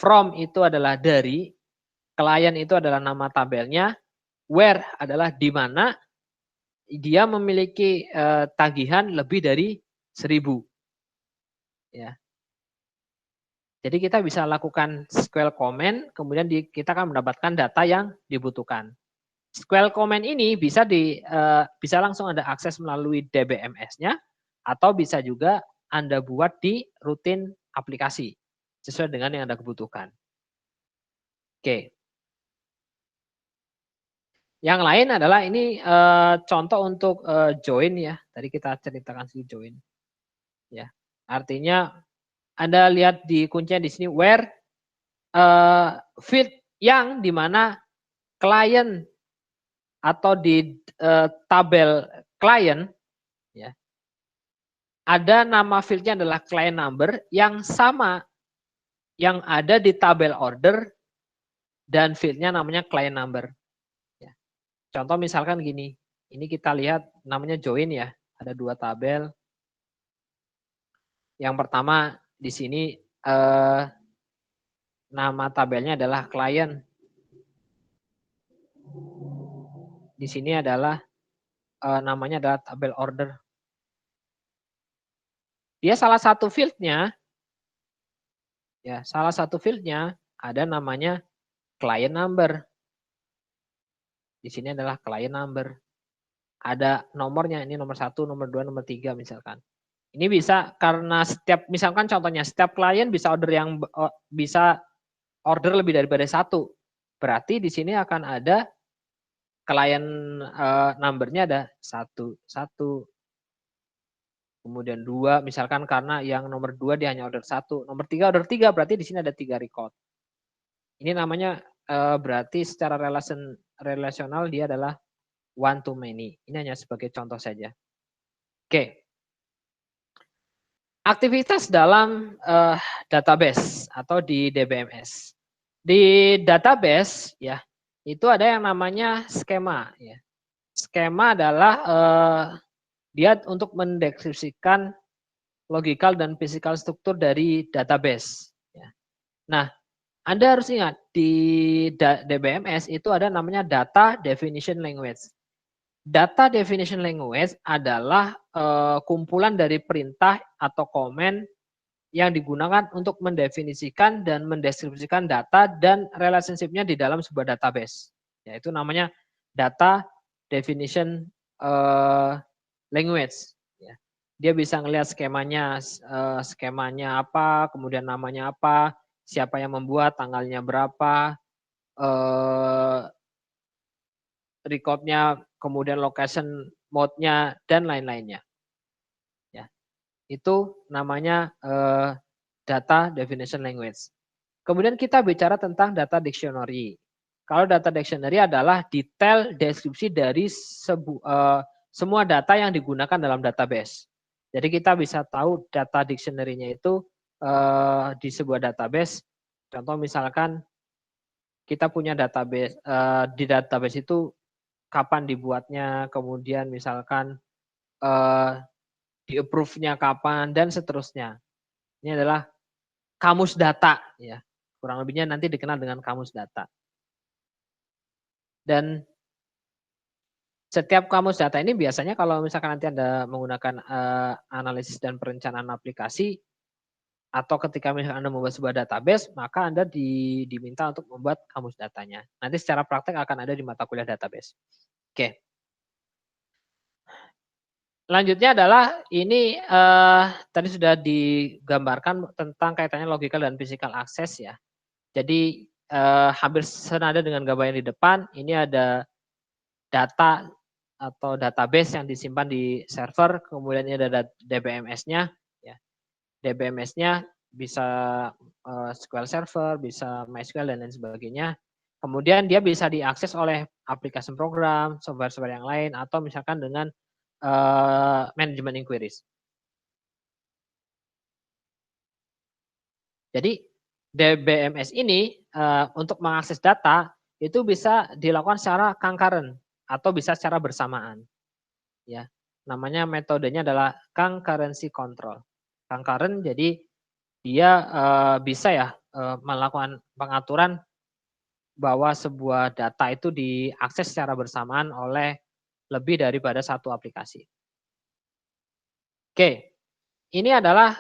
from itu adalah dari, klien itu adalah nama tabelnya, where adalah di mana dia memiliki tagihan lebih dari 1.000. Ya. Jadi kita bisa lakukan SQL comment, kemudian kita akan mendapatkan data yang dibutuhkan. SQL comment ini bisa bisa langsung Anda akses melalui DBMS-nya, atau bisa juga Anda buat di rutin aplikasi sesuai dengan yang Anda butuhkan. Oke. Yang lain adalah ini contoh untuk join ya. Tadi kita ceritakan si join. Ya. Artinya Anda lihat di kuncinya di sini where field yang dimana klien atau di tabel klien ya. Ada nama fieldnya adalah client number yang sama yang ada di tabel order dan fieldnya namanya client number. Ya. Contoh misalkan gini, ini kita lihat namanya join ya, ada 2 tabel. Yang pertama di sini nama tabelnya adalah client. Di sini adalah namanya adalah tabel order. Dia salah satu fieldnya, ya salah satu fieldnya ada namanya client number. Di sini adalah client number. Ada nomornya, ini nomor 1, nomor 2, nomor 3 misalkan. Ini bisa karena setiap, misalkan contohnya setiap klien bisa order lebih daripada 1. Berarti di sini akan ada klien numbernya ada 1, kemudian 2 misalkan karena yang nomor 2 dia hanya order 1, nomor 3 order 3, berarti di sini ada 3 record. Ini namanya berarti secara relasional dia adalah one to many. Ini hanya sebagai contoh saja. Oke. Aktivitas dalam database atau di DBMS. Di database ya, itu ada yang namanya skema ya. Skema adalah dia untuk mendeskripsikan logical dan physical struktur dari database ya. Nah, Anda harus ingat di DBMS itu ada namanya data definition language. Data definition language adalah kumpulan dari perintah atau komen yang digunakan untuk mendefinisikan dan mendeskripsikan data dan relationship-nya di dalam sebuah database. Yaitu namanya data definition language. Dia bisa ngelihat skemanya apa, kemudian namanya apa, siapa yang membuat, tanggalnya berapa, record-nya, kemudian location mode-nya, dan lain-lainnya. Ya, itu namanya data definition language. Kemudian kita bicara tentang data dictionary. Kalau data dictionary adalah detail deskripsi dari semua data yang digunakan dalam database. Jadi kita bisa tahu data dictionary-nya itu di sebuah database. Contoh misalkan kita punya database, di database itu kapan dibuatnya, kemudian misalkan di approve-nya kapan, dan seterusnya. Ini adalah kamus data ya. Kurang lebihnya nanti dikenal dengan kamus data. Dan setiap kamus data ini biasanya kalau misalkan nanti Anda menggunakan analisis dan perencanaan aplikasi, atau ketika misalkan Anda membuat sebuah database, maka Anda diminta untuk membuat kamus datanya. Nanti secara praktek akan ada di mata kuliah database. Oke. Selanjutnya adalah ini tadi sudah digambarkan tentang kaitannya logical dan physical access ya. Jadi hampir senada dengan gambar yang di depan, ini ada data atau database yang disimpan di server, kemudian ini ada DBMS-nya. Ya. DBMS-nya bisa SQL Server, bisa MySQL dan lain sebagainya. Kemudian dia bisa diakses oleh aplikasi program, software-software yang lain, atau misalkan dengan management inquiries. Jadi DBMS ini untuk mengakses data itu bisa dilakukan secara concurrent atau bisa secara bersamaan. Ya, namanya metodenya adalah concurrency control. Concurrent jadi dia bisa ya melakukan pengaturan bahwa sebuah data itu diakses secara bersamaan oleh lebih daripada satu aplikasi. Oke, ini adalah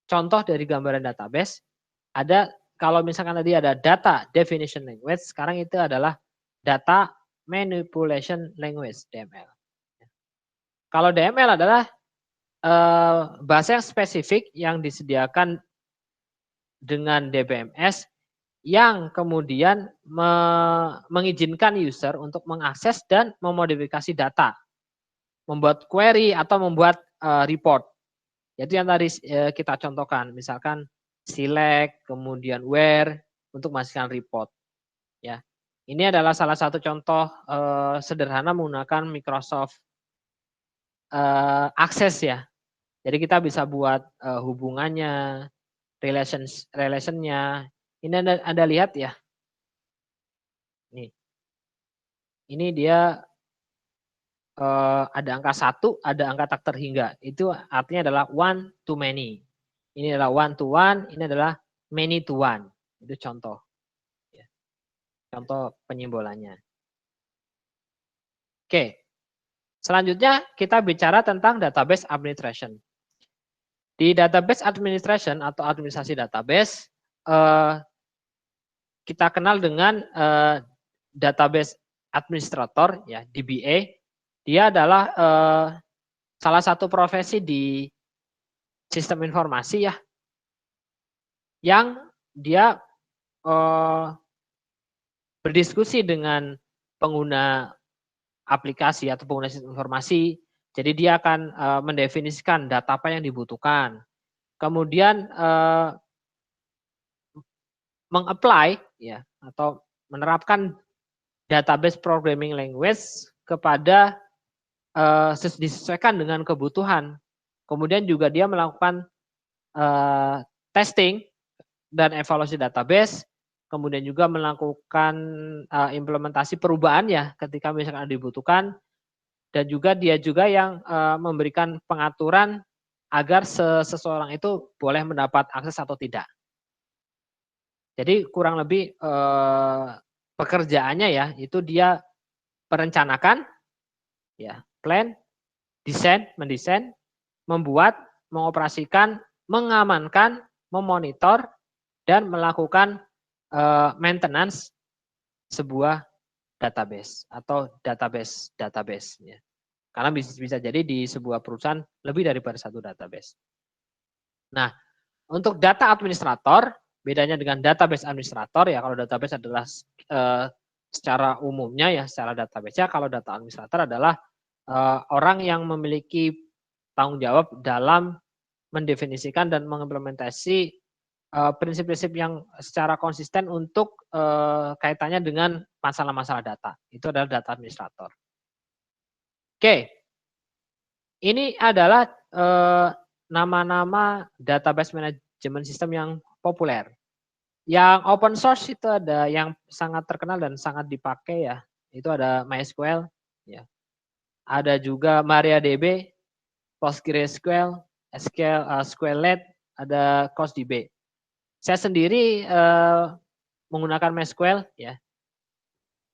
contoh dari gambaran database. Ada kalau misalkan tadi ada data definition language, sekarang itu adalah data manipulation language (DML). Kalau DML adalah bahasa yang spesifik yang disediakan dengan DBMS yang kemudian mengizinkan user untuk mengakses dan memodifikasi data, membuat query atau membuat report. Itu yang tadi kita contohkan, misalkan select, kemudian where untuk menghasilkan report. Ya, ini adalah salah satu contoh sederhana menggunakan Microsoft Access ya. Jadi kita bisa buat hubungannya, relationnya. Ini Anda lihat ya. Nih, ini dia ada angka 1, ada angka tak terhingga. Itu artinya adalah one to many. Ini adalah one to one, ini adalah many to one. Itu contoh. Ya. Contoh penyimbolannya. Oke. Selanjutnya kita bicara tentang database administration. Di database administration atau administrasi database, kita kenal dengan database administrator, ya DBA. Dia adalah salah satu profesi di sistem informasi ya, yang dia berdiskusi dengan pengguna aplikasi atau pengguna sistem informasi. Jadi dia akan mendefinisikan data apa yang dibutuhkan. Kemudian mengapply ya atau menerapkan database programming language kepada disesuaikan dengan kebutuhan. Kemudian juga dia melakukan testing dan evaluasi database, kemudian juga melakukan implementasi perubahan ya ketika misalkan dibutuhkan, dan juga dia juga yang memberikan pengaturan agar seseorang itu boleh mendapat akses atau tidak. Jadi kurang lebih pekerjaannya ya itu dia perencanakan, ya plan, mendesain, membuat, mengoperasikan, mengamankan, memonitor, dan melakukan maintenance sebuah database atau database ya. Karena bisa jadi di sebuah perusahaan lebih daripada satu database. Nah, untuk data administrator, bedanya dengan database administrator ya, kalau database adalah secara umumnya ya, secara database ya, kalau data administrator adalah orang yang memiliki tanggung jawab dalam mendefinisikan dan mengimplementasi prinsip-prinsip yang secara konsisten untuk kaitannya dengan masalah-masalah data. Itu adalah data administrator. Oke, ini adalah nama-nama database management system yang populer. Yang open source itu ada yang sangat terkenal dan sangat dipakai ya. Itu ada MySQL, ya. Ada juga MariaDB, PostgreSQL, SQLite, ada CostDB. Saya sendiri menggunakan MySQL ya.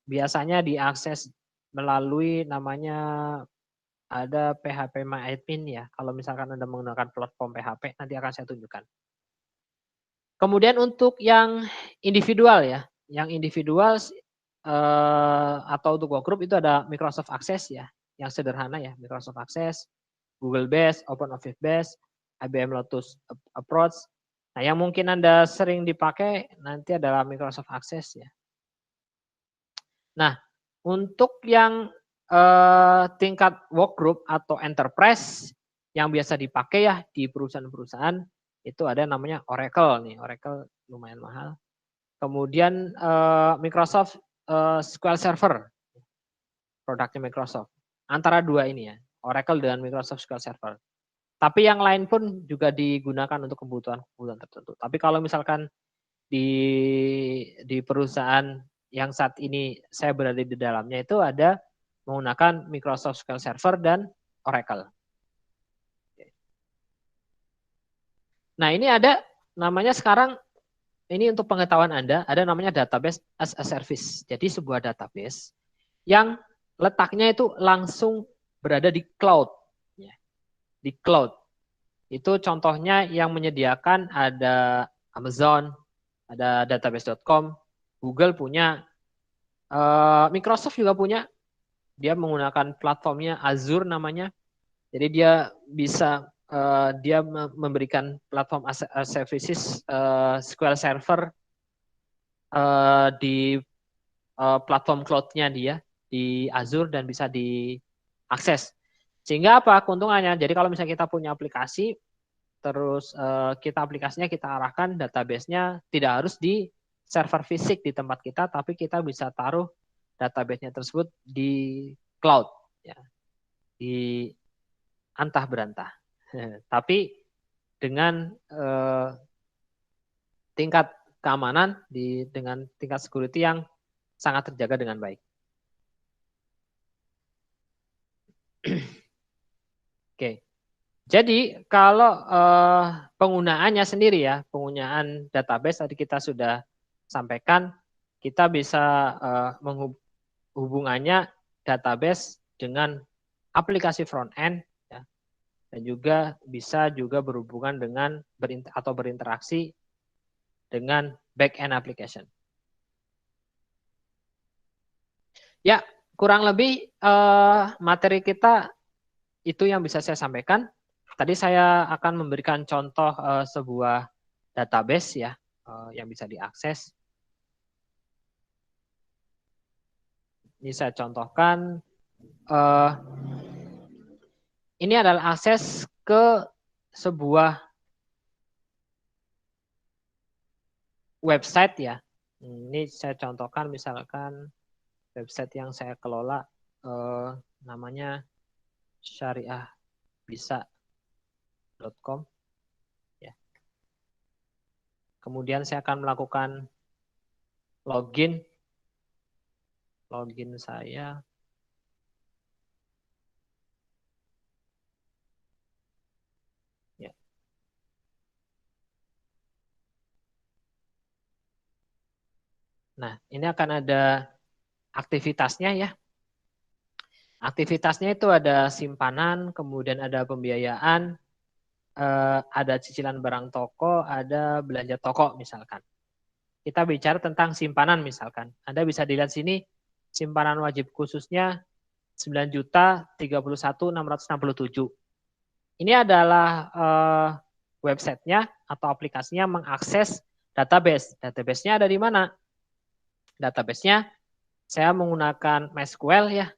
Biasanya diakses melalui namanya ada phpMyAdmin ya. Kalau misalkan Anda menggunakan platform PHP, nanti akan saya tunjukkan. Kemudian untuk yang individual ya, yang individual atau untuk workgroup itu ada Microsoft Access ya, yang sederhana ya, Microsoft Access, Google Base, OpenOffice Base, IBM Lotus Approach. Nah, yang mungkin Anda sering dipakai nanti adalah Microsoft Access ya. Nah, untuk yang tingkat workgroup atau enterprise yang biasa dipakai ya di perusahaan-perusahaan itu ada namanya Oracle nih, Oracle lumayan mahal. Kemudian Microsoft SQL Server, produknya Microsoft. Antara dua ini ya, Oracle dan Microsoft SQL Server. Tapi yang lain pun juga digunakan untuk kebutuhan-kebutuhan tertentu. Tapi kalau misalkan di perusahaan yang saat ini saya berada di dalamnya itu ada menggunakan Microsoft SQL Server dan Oracle. Nah, ini ada namanya sekarang, ini untuk pengetahuan Anda, ada namanya database as a service. Jadi sebuah database yang letaknya itu langsung berada di cloud. Di cloud. Itu contohnya yang menyediakan ada Amazon, ada database.com, Google punya, Microsoft juga punya. Dia menggunakan platformnya Azure namanya. Jadi dia bisa dia memberikan platform as services SQL Server di platform cloud-nya dia di Azure dan bisa diakses. Sehingga apa keuntungannya? Jadi kalau misalnya kita punya aplikasi, terus kita aplikasinya kita arahkan database-nya tidak harus di server fisik di tempat kita, tapi kita bisa taruh database-nya tersebut di cloud, ya, di antah berantah. Tapi dengan tingkat keamanan dengan tingkat security yang sangat terjaga dengan baik. Oke. Jadi kalau penggunaannya sendiri ya, penggunaan database tadi kita sudah sampaikan, kita bisa menghubungannya database dengan aplikasi front end ya, dan juga bisa juga berhubungan dengan berinteraksi dengan back end application. Ya, kurang lebih materi kita itu yang bisa saya sampaikan. Tadi saya akan memberikan contoh sebuah database ya yang bisa diakses. Ini saya contohkan. Ini adalah akses ke sebuah website ya. Ini saya contohkan misalkan website yang saya kelola namanya syariahbisa.com ya. Kemudian saya akan melakukan login saya. Ya. Nah, ini akan ada aktivitasnya ya. Aktivitasnya itu ada simpanan, kemudian ada pembiayaan, ada cicilan barang toko, ada belanja toko misalkan. Kita bicara tentang simpanan misalkan. Anda bisa dilihat sini simpanan wajib khususnya 9.031.667. Ini adalah websitenya atau aplikasinya mengakses database. Database-nya ada di mana? Database-nya saya menggunakan MySQL ya.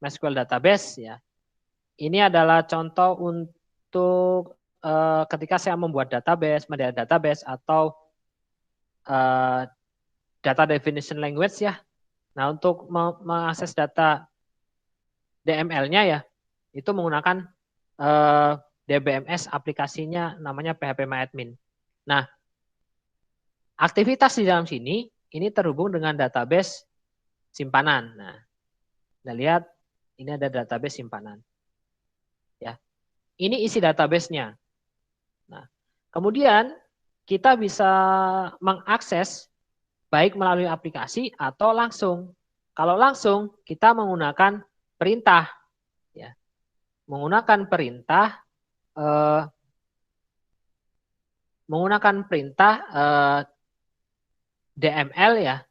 MySQL database ya. Ini adalah contoh untuk ketika saya membuat database, media database atau data definition language ya. Nah, untuk mengakses data DML-nya ya, itu menggunakan DBMS aplikasinya namanya phpMyAdmin. Nah, aktivitas di dalam sini ini terhubung dengan database simpanan. Nah, Anda lihat ini ada database simpanan. Ya. Ini isi database-nya. Nah, kemudian kita bisa mengakses baik melalui aplikasi atau langsung. Kalau langsung, kita menggunakan perintah. Ya. Menggunakan perintah DML ya,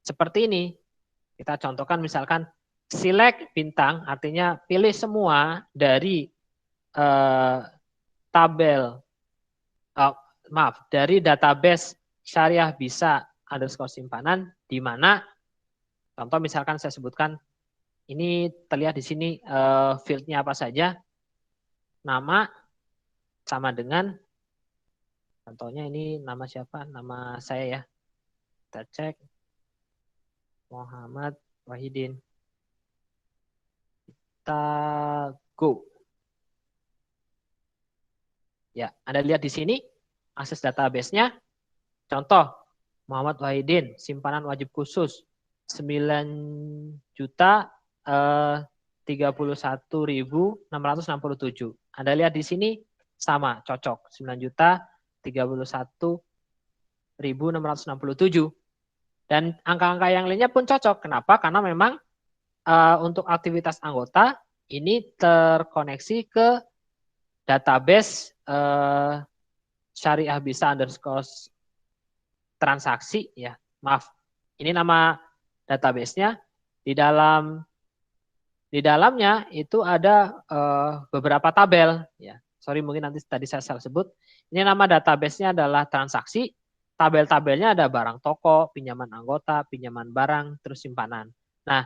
seperti ini. Kita contohkan misalkan select bintang, artinya pilih semua dari dari database Syariah Bisa _ simpanan, di mana contoh misalkan saya sebutkan ini terlihat di sini fieldnya apa saja, nama sama dengan contohnya ini nama siapa, nama saya ya, kita cek Muhammad Wahidin, kita go. Ya, Anda lihat di sini akses database-nya. Contoh Muhammad Wahidin, simpanan wajib khusus 9.031.667. Anda lihat di sini sama, cocok 9.031.667. Dan angka-angka yang lainnya pun cocok. Kenapa? Karena memang untuk aktivitas anggota ini terkoneksi ke database Syariah Bisa _ transaksi ya. Maaf. Ini nama database-nya. Di dalamnya itu ada beberapa tabel ya. Sorry mungkin nanti tadi saya salah sebut. Ini nama database-nya adalah transaksi. Tabel-tabelnya ada barang toko, pinjaman anggota, pinjaman barang, terus simpanan. Nah,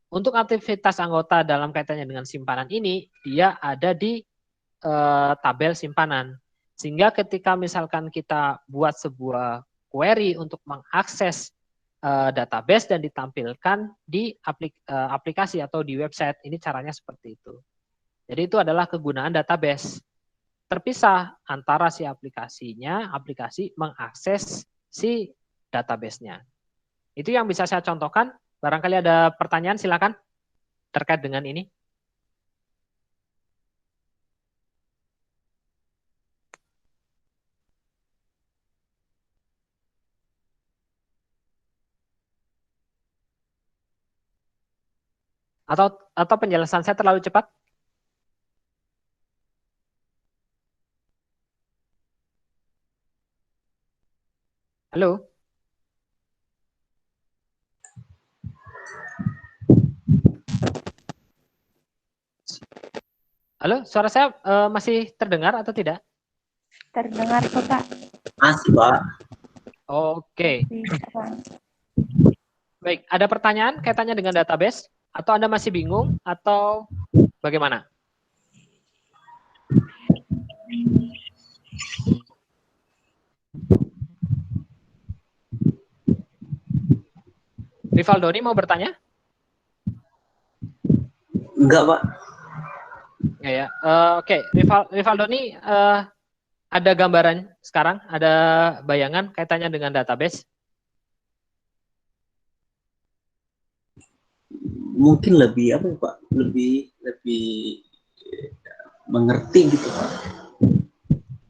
untuk aktivitas anggota dalam kaitannya dengan simpanan ini, dia ada di tabel simpanan. Sehingga ketika misalkan kita buat sebuah query untuk mengakses database dan ditampilkan di aplikasi atau di website, ini caranya seperti itu. Jadi itu adalah kegunaan database. Terpisah antara si aplikasi mengakses si database-nya. Itu yang bisa saya contohkan. Barangkali ada pertanyaan, silakan terkait dengan ini. Atau penjelasan saya terlalu cepat? Halo? Halo, suara saya masih terdengar atau tidak? Terdengar kok, Pak. Masih, Pak. Oke. Baik, ada pertanyaan kaitannya dengan database? Atau Anda masih bingung? Atau bagaimana? Rifaldoni mau bertanya? Enggak, Pak. Ya. Oke. Rifaldoni, ada gambaran sekarang? Ada bayangan kaitannya dengan database? Mungkin lebih apa Pak? Lebih mengerti gitu Pak.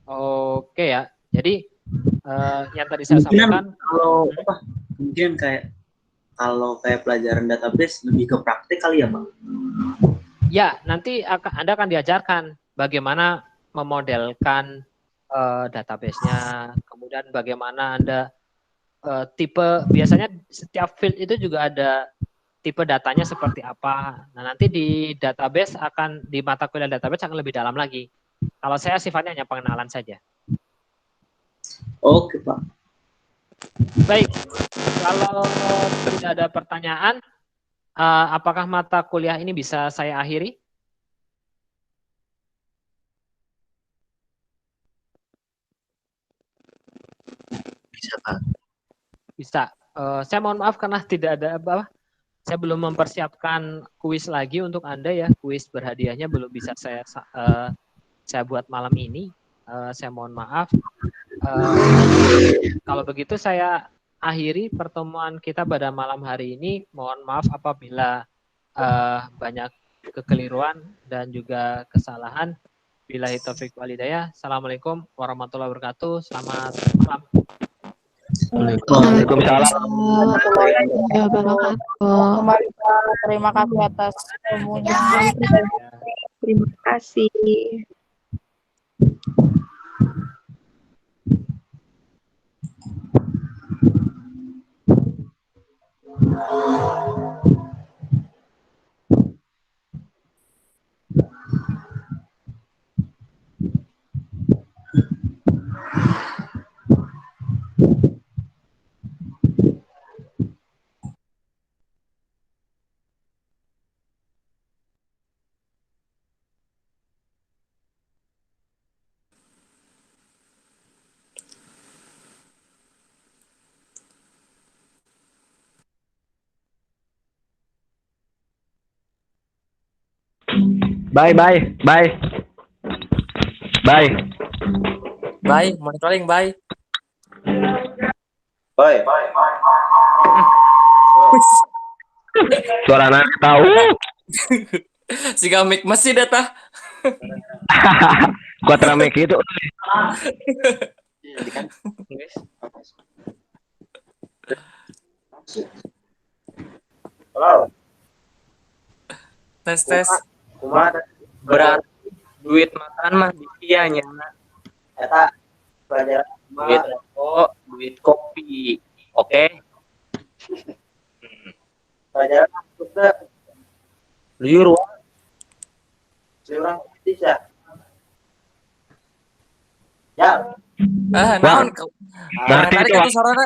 Oke ya. Jadi yang tadi saya sampaikan kalau apa? Mungkin kalau kayak pelajaran database lebih ke praktik kali ya Pak? Ya, nanti Anda akan diajarkan bagaimana memodelkan database-nya, kemudian bagaimana Anda biasanya setiap field itu juga ada tipe datanya seperti apa. Nah, nanti di mata kuliah database akan lebih dalam lagi. Kalau saya sifatnya hanya pengenalan saja. Oke, Pak. Baik, kalau tidak ada pertanyaan, apakah mata kuliah ini bisa saya akhiri? Bisa, Pak. Bisa. Saya mohon maaf karena tidak ada apa. Saya belum mempersiapkan kuis lagi untuk Anda ya. Kuis berhadiahnya belum bisa saya buat malam ini. Saya mohon maaf. Kalau begitu saya akhiri pertemuan kita pada malam hari ini. Mohon maaf apabila banyak kekeliruan dan juga kesalahan. Billahi taufiq wal hidayah. Assalamualaikum warahmatullahi wabarakatuh. Selamat malam. Waalaikumsalam. Kembali Pak, terima kasih atas ilmunya. Terima kasih. Bye. Bye, monitoring, bye. Bye. Suara anak tahu. Siga mic masih data. Kuat rame gitu. Halo. Tes. Berarti duit makan mah dikianya. Eta pelajaran Duit rokok, duit kopi. Oke. pelajaran kita Liur seorang bisa. Ya, Naon kau? Ngerti Tarik itu, Wak. itu sarana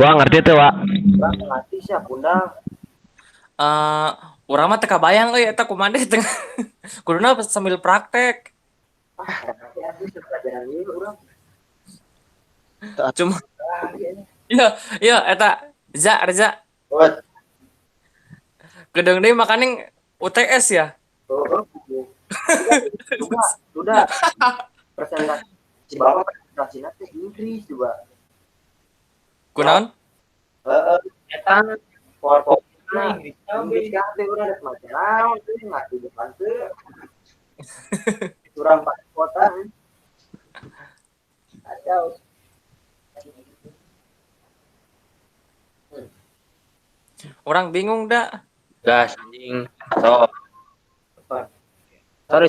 Gua ngerti tuh, Wak. orang ngelatih sih bunda. Urang mah teu kabayang euy eta kumaha teh tengah. Kuduna sambil praktek. Pelajaran ini orang. Cuma iya eta Reza. Buat Gedeng deui makaning UTS ya. Sudah. Presentasi si bapak presentasi nanti Inggris juga. Kunaon? Eta PowerPoint Inggris kan teh udah ada macam tuh nggak di depan tuh. Kurang pakai kota. Kacau. Orang bingung dah. gas anjing. So. Sorry.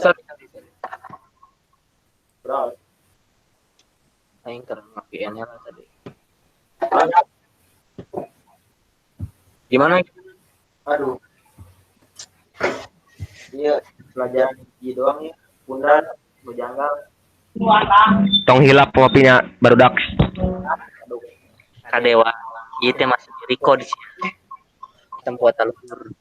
Bro. Aing keur ngapian lah tadi. Gimana? Aduh. Iya, pelajaran hiji doang ya. Bundaran bejanggal. Tong hilap kopinya barudak. Aduh. Kadewa. Ieu teh masih di record di sini. Tempat telur.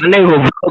Neng goblok.